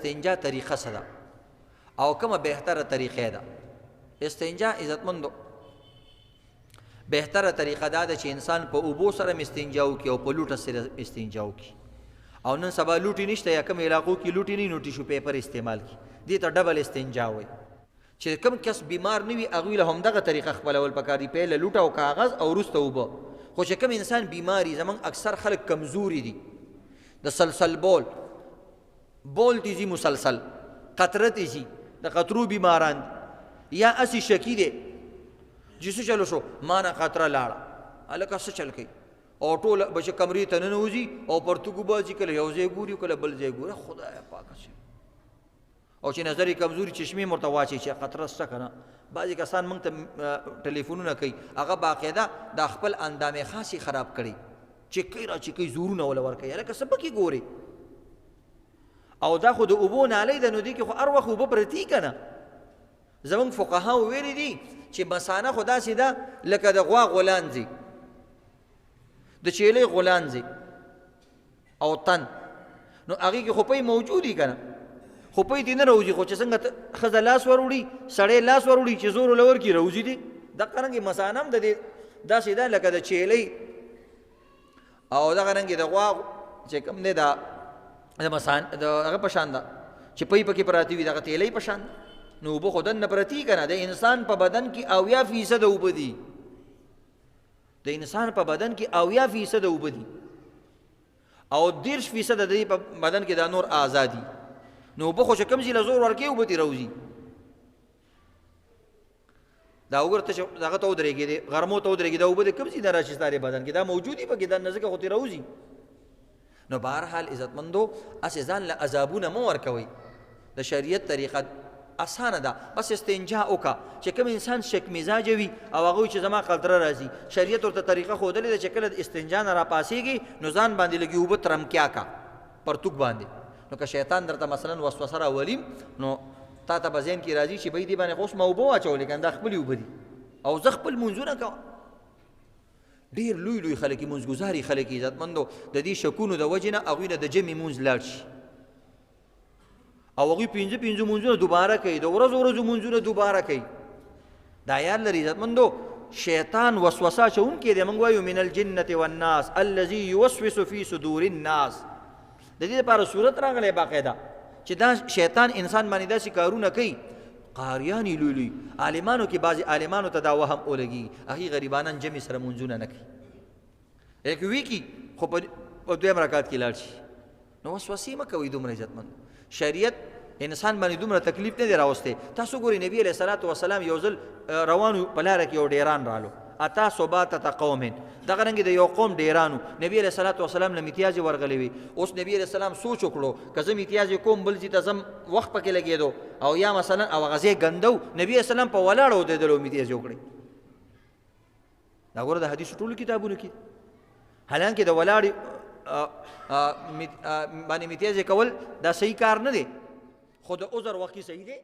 استنجا طریقه څه ده او کومه بهتره طریقه ده. استنجا عزتمندو بهتره طریقه دا ده چې انسان په اوبو سره استنجا وکړي او په لوټه سره استنجا وکړي. او نن سبا لوټي نشته یا کوم علاقو کې لوټي نه نو ټیشو پیپر استعمال کړي، دې ته ډبل استنجا وایي. چې کوم کس بیمار نه وي هغوی له همدغه طریقه خپلول پکار دي، پهله لوټه او کاغذ او وروسته اوبه. خو چې کوم انسان بیماري، زمونږ اکثر خلک کمزوري دي، د سلسل بول تیزی مسلسل قطره تیزی د قطرو بیماران یا اسی شکی دی جسو چلو شو مانا قطره لاړه الکه څه چل کوي او ټول بچ کمرې ته ننوځي او پرتګو بازي کله یو ځای ګوري کله بل ځای ګوري. خدای پاک شي او چې نظر کمزوري چشمه مرته واچي چې قطره څه کنه. بعضی کسان موږ ته ټلیفونونه کوي هغه باقاعده د خپل اندامې خاصي خراب کړي چې کوي زورونه ولا ور کوي الکه سبا کې ګوري. او دا خو د اوبو نالی ده نو دی کې خو هر وخت اوبه پرتې که نه. زمونږ فقهاو ویلي دي چې مثانه خو داسې ده لکه د غوا غولانځي، د چیلۍ غولانځي او تن، نو هغې کې خوپۍ موجودي که نه، خوپۍ دې نه روځي. خو چې څنګه ښځه لاس وروړي سړی لاس وروړي چې زور له ورکړي روځي دي، دغه رنګې مثانه هم د دې داسې ده لکه د چیلۍ او دغه رنګې د غوا چې کوم دی دا د هغه په شان ده چې پۍ پکې پراته وي دغه تیلۍ په شان. نو اوبه خو دننه پرتې که نه. د انسان په بدن کې 80% اوبه دي، د انسان په بدن کې 80% اوبه دي او 30% د دې په بدن کې دا نور اعضا دي. نو اوبه خو چې کوم ځای له زور ورکوي اوبه ترې راوځي. دا وګوره ته چې دغه ته ودرېږې غرمو ته ودرېږې دا اوبه د کوم ځای نه راشي ستا بدن کې، دا موجود دي پکې، دا نه ځکه خو ترې راوځي. نو بهرحال عزتمندو اسې ځان له عذابونه مه ورکوئ. د شریعت طریقه اسانه ده، بس استنجا وکړه. چې کوم انسان شک مزاجه وي او هغه چې زما قطره راځي، شریعت ورته طریقه ښودلې ده چې کله د استنجا نه راپاسېږي نو ځان باندې لږې اوبه ترمکیا کا پرتوک باندې. نو که شیطان درته مثلا وسوسه راولي نو تا ته به ذهن کې راځي چې بهی دې باندې خو اوس ما اوبه واچولې که دا خپلې اوبه دي او زه خپل لمونځونه کوم. ډېر لوی خلک مونځګزاري خلک عزتمندو د دې شکونو د وجې نه هغوی نه د جمعې مونځ لاړ شي او هغوی 5 مونځونه دوباره کوي، د ورځو مونځونه دوباره کوي. دا یاد لري عزتمندو شیطان وسوسه اچوونکی دی. موږ وایو من الجنة والناس الذي يوسوس في صدور الناس. د دې لپاره صورت راغلی باقاعده چې دا شیطان انسان باندې داسې کارونه کوي. قاریانی لوی عالمانو کې بعضې عالمانو ته دا وهم ولګي هغې غریبانان جمع سره مونځونه نه کوي، لکه وی کي خو په دویم رکعت کې لاړ شي. نو وسوسې مه کوئ دومره عزتمند. شریعت انسان باندې دومره تکلیف نه دی راوستی. تاسو ګورئ نبي علیه صلات وسلام یو ځل روانو په لاره کې یو ډیران رالو، اتا صباتة قوم، دغه رنګې د یو قوم ډیرانو. نبي علیه صلات وسلام له میتیازې ورغلی وي. اوس نبي علیه السلام سوچ وکړو که زه میتیازې کوم بل ځای ته ځم وخت پکې لګېدو او یا مثلا او هغه ځای ګنده و، نبي علیه السلام په ولاړه ودرېدلو میتیازې وکړې. دا ګوره د حدیثو ټولو کتابونو کې حالانکه د ولاړې باندې میتیازې کول دا صحیح کار نه دی، خو د عذر وخت کې صحیح دی.